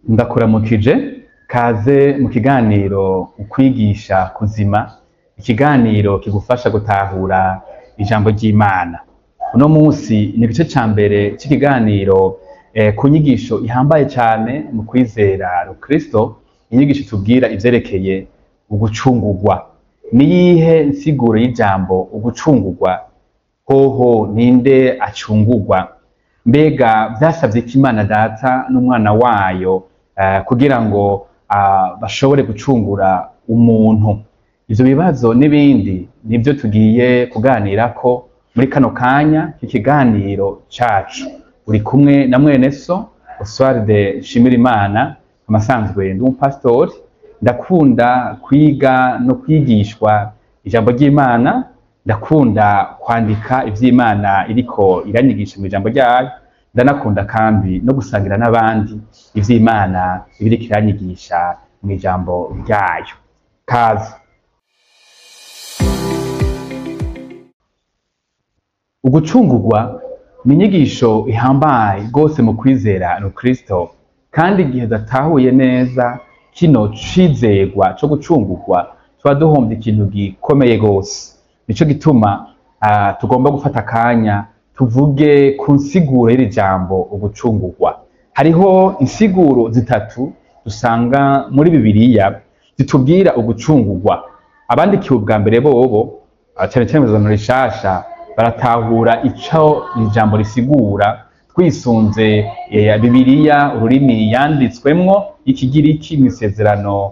Ndakuramukije kaze mu kiganiro ukwigisha kuzima, ikiganiro kigufasha gutahura ijambo ry'Imana. Uno munsi ni igice ca mbere c'ikiganiro ku nyigisho ihambaye cane mu kwizera Kristo, inyigisho tubwira ivyerekeye ugucungurwa. Niyihe nsiguro y'ijambo ugucungurwa? Hoho ninde acungurwa? Mbega vyasavye ko Imana Data n'Umwana wayo kugira ngo bashobore gucungura umuntu? Ivyo bibazo n'ibindi nivyo tugiye kuganirako muri kano kanya k'ikiganiro cacu. Uri kumwe na mwene so Oswalde Nshimirimana, amasanzwe ndi umupasitori, ndakunda kwiga no kwigishwa ijambo ry'Imana, ndakunda kwandika ivy'Imana iriko iranyigisha mu ijambo ryayo, ndanakunda kandi no gusangira n'abandi ivy'Imana ibiriko iranyigisha mu ijambo ryayo. Kaze. Ugucungurwa ni inyigisho ihambaye rwose mu kwizera Kristo, kandi igihe datahuye neza kino cizerwa co gucungurwa tuba duhomvye ikintu gikomeye gose. Nico gituma tugomba gufata akanya tuvuge ku nsiguro y'iri jambo ugucungurwa. Hariho insiguro zitatu dusanga muri Bibiliya zitubwira ugucungurwa. Abandikiwe ubwa mbere bobo cane cane mw'Isezerano Rishasha baratahura ico ijambo risigura twisunze Bibiliya, ururimi yanditswemwo y'Ikigiriki mw'Isezerano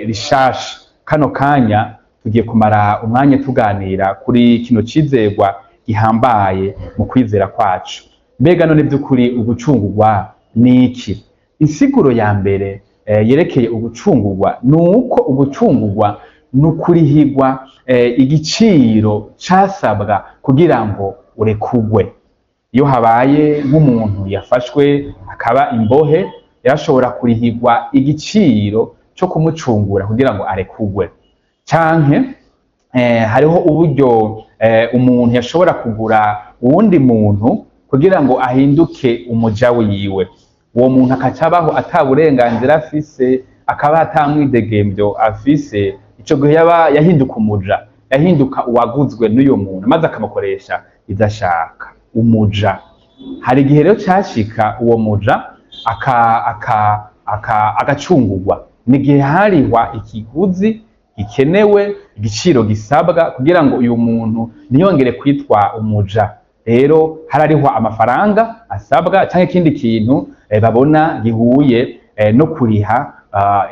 Rishasha. Kano kanya tugiye kumara umwanya tuganira kuri kino cizerwa gihambaye mu kwizera kwacu. Mbega none vy'ukuri ugucungurwa ni iki? Insiguro ya mbere yerekeye ugucungurwa nuko ugucungurwa nukurihirwa igiciro casabwa kugira ngo urekugwe. Iyo habaye nk'umuntu yafashwe akaba imbohe, yarashobora kurihirwa igiciro co kumucungura kugira ngo arekugwe. Canke hariho uburyo umuntu yashobora kugura uwundi muntu kugira ngo ahinduke umuja wiwe. Uwo muntu akacabaho ata burenganzira afise, akaba ata mwidegemvyo afise. Ico gihe yaba yahinduka umuja, yahinduka uwaguzwe n'uyo muntu maze akamukoresha ivyo ashaka, umuja. Hari igihe rero cashika uwo muja agacungurwa, n'igihe harihwa ikiguzi gikenewe, igiciro gisabwa kugira ngo uyu muntu ntiyongere kwitwa umuja. Rero hararihwa amafaranga asabwa canke ikindi kintu babona gihuye no kuriha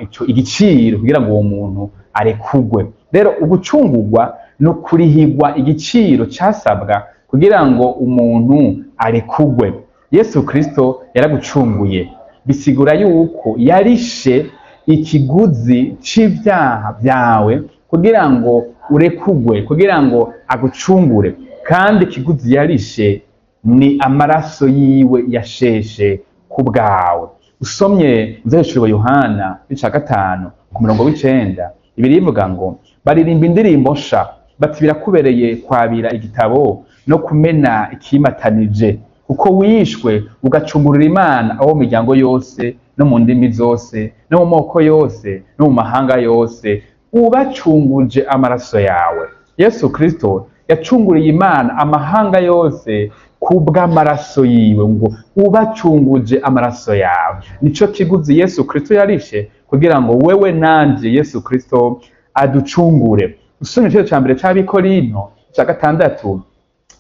ico igiciro kugira ngo uwo muntu arekugwe. Rero ugucungurwa no kurihirwa igiciro casabwa kugira ngo umuntu arekugwe. Yesu Kristo yaragucunguye, bisigura yuko yarishe ikiguzi c'ivyaha vyawe kugira ngo urekugwe, kugira ngo agucungure. Kandi ikiguzi yarishe ni amaraso yiwe yasheshe ku bwawe. Usomye Muzeshuro Yohana ica 5 ku murongo w'9, Bibiliya ivuga ngo baririmba indirimbo nsha bati birakubereye kwabira igitabo no kumena ikimatanije, kuko wishwe ugacungurira Imana aho mu miryango yose no mu ndimi zose no mu moko yose no mu mahanga yose, ubacunguje amaraso yawe. Yesu Kristo yacunguriye Imana amahanga yose kubw'amaraso yiwe, ngo ubacunguje amaraso yawe. Nico kiguzi Yesu Kristo yarishe kugira ngo wewe nanje Yesu Kristo aducungure. Usomye igice ca mbere c'Abikorinto ca 6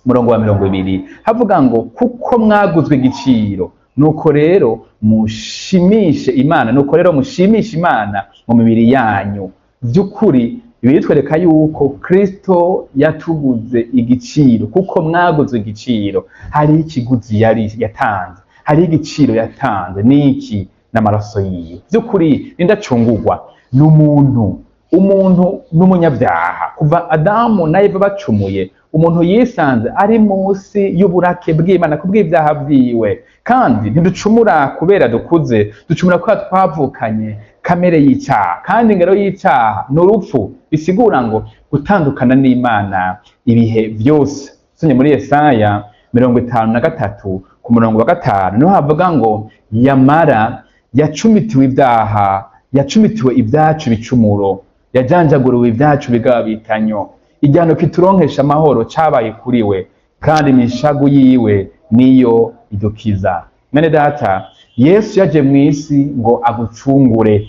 murongo wa 20 havuga ngo kuko mwaguzwe igiciro, nuko rero mushimishe Imana, nuko rero mushimishe Imana mu mibiri yanyu. Vy'ukuri bitwereka yuko Kristo yatuguze igiciro, kuko mwaguzwe igiciro. Hari ikiguzi yari yatanze, hari igiciro yatanze, niki n'amaraso yiwe. Vy'ukuri nindacungurwa n'umuntu, umuntu n'umunyabyaha. Kuva Adamu na Eva bacumuye, umuntu yisanze ari munsi y'uburake bw'Imana kubw'ivyaha vyiwe. Kandi ntiducumura kubera dukuze, ducumura kubera twavukanye kamere y'icyaha, kandi ingero y'icyaha ni urupfu. Bisigura ngo gutandukana n'Imana ibihe vyose. Sonye muri Yesaya 53 ku murongo wa 5 niho havuga ngo yamara yacumitiwe ibyaha, yacumitiwe ibyacu bicumuro, yajanjaguriwe ibyacu bigaba bitanyo. Igihano kituronkesha amahoro cabaye kuri we, kandi imishagu yiwe niyo idukiza. Mwene data, Yesu yaje mw'isi ngo agucungure,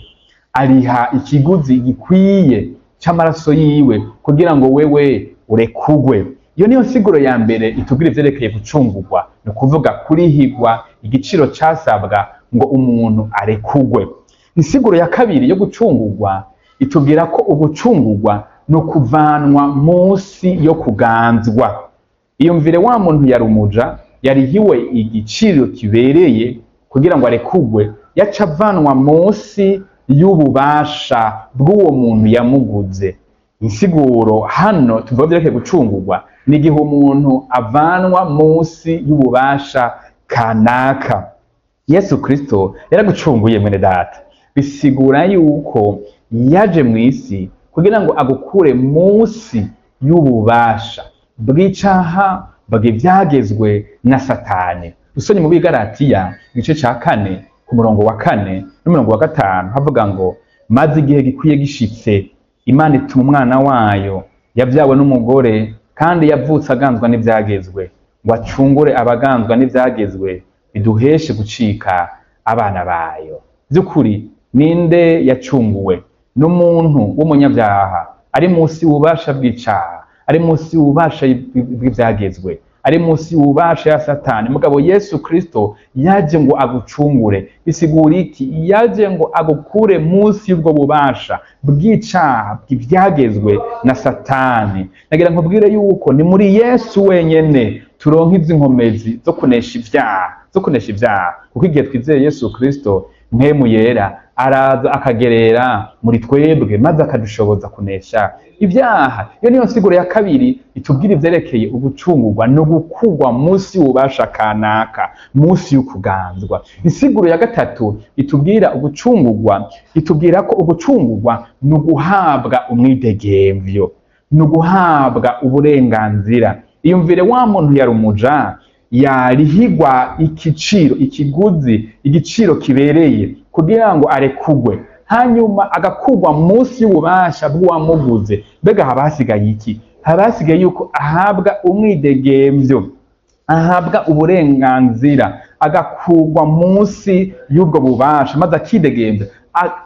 ariha ikiguzi gikwiye c'amaraso yiwe kugira ngo wewe urekugwe. Iyo niyo nsiguro ya mbere itubwira ivyerekeye gucungurwa, ni ukuvuga kurihigwa igiciro casabwa ngo umuntu arekugwe. Insiguro ya kabiri yo gucungurwa itubwira ko ugucungurwa no kuvanwa munsi yo kuganzwa. Iyumvire wa muntu yari umuja, yarihiwe igiciro kibereye kugira ngo arekugwe, yaca avanwa munsi y'ububasha bw'uwo muntu yamuguze. Insiguro hano tuvuga vyerekeye gucungurwa ni igihe umuntu avanwa munsi y'ububasha kanaka. Yesu Kristo yaragucunguye mwene data, bisigura yuko yaje mw'isi kugira ngo agukure munsi y'ububasha bw'icaha bw'ivyagezwe na Satani. Usonye mu Bigalatiya igice ca 4 ku murongo wa 4 n'umurongo wa 5 havuga ngo maze igihe gikwiye gishitse Imana ituma umwana wayo yavyawe n'umugore kandi yavutse aganzwa n'ivyagezwe ngo acungure abaganzwa n'ivyagezwe biduheshe gucika abana bayo. Vy'ukuri ninde yacunguwe? N'umuntu w'umunyabyaha ari munsi y'ububasha bw'icaha, ari munsi y'ububasha bw'ivyagezwe, ari munsi y'ububasha ya Satani. Mugabo Yesu Kristo yaje ngo agucungure. Bisigura iki? Yaje ngo agukure munsi y'ubwo bubasha bw'icaha bw'ivyagezwe na Satani. Nagira nkubwire yuko ni muri Yesu wenyene turonka izi nkomezi zo kunesha ivyaha, kuko igihe twizeye Yesu Kristo, mpwemu yera araza akagerera muri twebwe maze akadushoboza kunesha ivyaha. Iyo niyo nsiguro ya kabiri itubwira ivyerekeye ugucungurwa no gukugwa munsi y'ububasha kanaka, munsi y'ukuganzwa. Insiguro ya gatatu itubwira ugucungurwa, itubwira ko ugucungurwa ni uguhabwa umwidegemvyo, ni uguhabwa uburenganzira. Iyumvire wa muntu yari umuja, yarihigwa igiciro kibereye kugira ngo arekugwe, hanyuma agakugwa munsi y'ububasha bw'uwamuguze. Mbega habasigaye iki? Habasigaye yuko ahabwa umwidegemvyo, ahabwa uburenganzira, agakugwa munsi y'ubwo bubasha maze akidegemvya,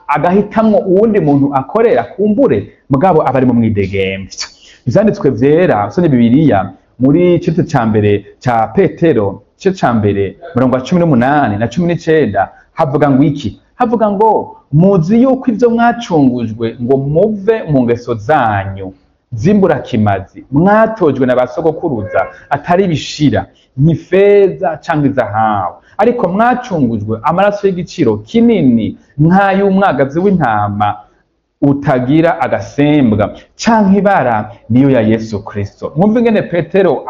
agahitamwo uwundi muntu akorera kumbure, mugabo abari mu mwidegemvyo. Ivyanditswe vyera usomye Bibiliya muri igice ca mbere ca Petero, igice ca mbere murongo wa 18 na 19 havuga ngo iki? Havuga ngo muzi yuko ivyo mwacungujwe ngo muve mu ngeso zanyu zimburakimazi mwatojwe na basogokuruza atari bishira nk'ifeza canke izahabu, ariko mwacungujwe amaraso y'igiciro kinini nk'ay'umwagazi w'intama utagira agasembwa canke ibara niyo ya Yesu Kristo. Mwumva ingene Petero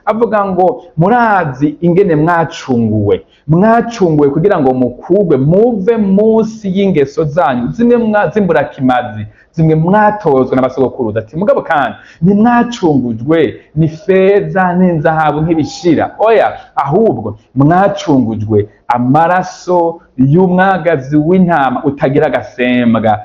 avuga ngo murazi ingene mwacunguwe kugira ngo mukugwe muve munsi y'ingeso zanyu zimwe zimburakimazi, zimwe mwatozwe n'abasogokuruza. Ati mugabo kandi ntimwacungujwe ni feza n'inzahabu nk'ibishira, oya, ahubwo mwacungujwe amaraso y'umwagazi w'intama utagira agasembwa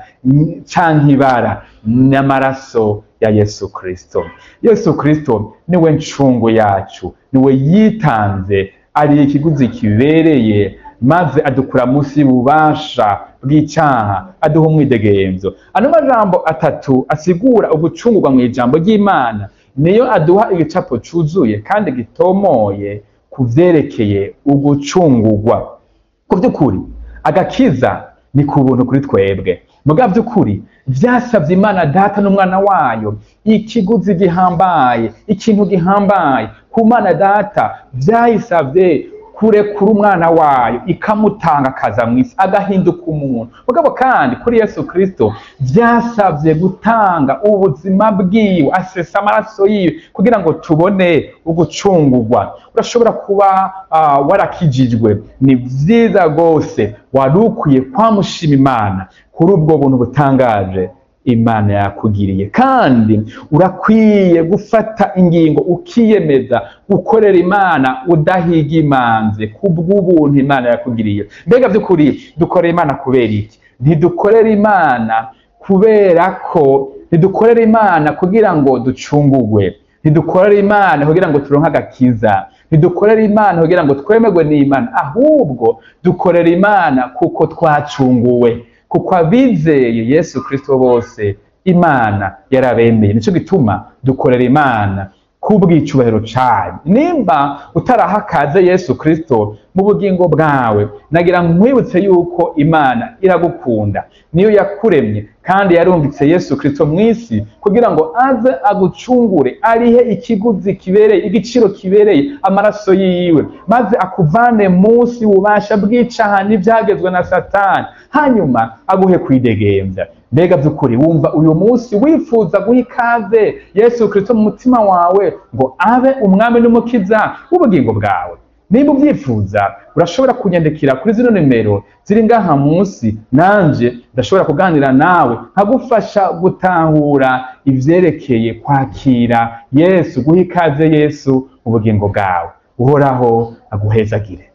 canke ibara, n'amaraso ya Yesu Kristo. Yesu Kristo niwe ncungu yacu, niwe yitanze, ari ikiguzi kibereye, maze adukura munsi y'ububasha bw'icaha, aduha umwidegemvyo. Ano majambo atatu asigura ugucungurwa mu ijambo ry'Imana niyo aduha igicapo cuzuye kandi gitomoye kuvyerekeye ugucungurwa. Ku vy'ukuri agakiza ni ku buntu kuri twebwe, muga vy'ukuri vyasavye Imana Data n'umwana wayo ikiguzi gihambaye, ikintu gihambaye. Ku Mana Data vyayisavye kurekura umwana wayo ikamutanga akaza mw'isi agahinduka umuntu. Mugabo kandi kuri Yesu Kristo vyasavye gutanga ubuzima bwiwe, asesa amaraso yiwe kugira ngo tubone ugucungurwa. Urashobora kuba warakijijwe, ni vyiza gose, warukwiye kwamushima Imana kuri ubwo buntu butangaje Imana yakugiriye, kandi urakwiye gufata ingingo ukiyemeza gukorera Imana udahiga imanze kubw'ubuntu Imana yakugiriye. Mbega by'ukuri dukorera Imana kubera iki? Ntidukorera Imana kubera ko ntidukorera Imana kugira ngo ducungurwe, ntidukorera Imana kugira ngo turonke agakiza, ntidukorera Imana kugira ngo twemerwe n'Imana, ahubwo dukorera Imana kuko twacunguwe, kuko abizeye Yesu Kristo bose Imana yarabemeye. Nico gituma dukorera Imana kubw'icubahiro cayo. Nimba utarahakaze Yesu Kristo mu bugingo bwawe, nagira nkwibutse yuko Imana iragukunda, niyo yakuremye kandi yarungitse Yesu Kristo mw'isi kugira ngo aze agucungure, arihe ikiguzi kibereye, igiciro kibereye amaraso yiwe, maze akuvane munsi ububasha bw'icaha n'ivyagezwe na Satani, hanyuma aguhe kwidegembya. Mbega by'ukuri wumva uyu munsi wifuza guha ikaze Yesu Kristo mu mutima wawe ngo abe umwami n'umukiza w'ubugingo bwawe? Niba ubyifuza, urashobora kunyandikira kuri zino nimero ziri ngaha munsi, nanje ndashobora kuganira nawe nkagufasha gutahura ivyerekeye kwakira Yesu, guha ikaze Yesu mu bugingo bwawe. Uhoraho aguhezagire.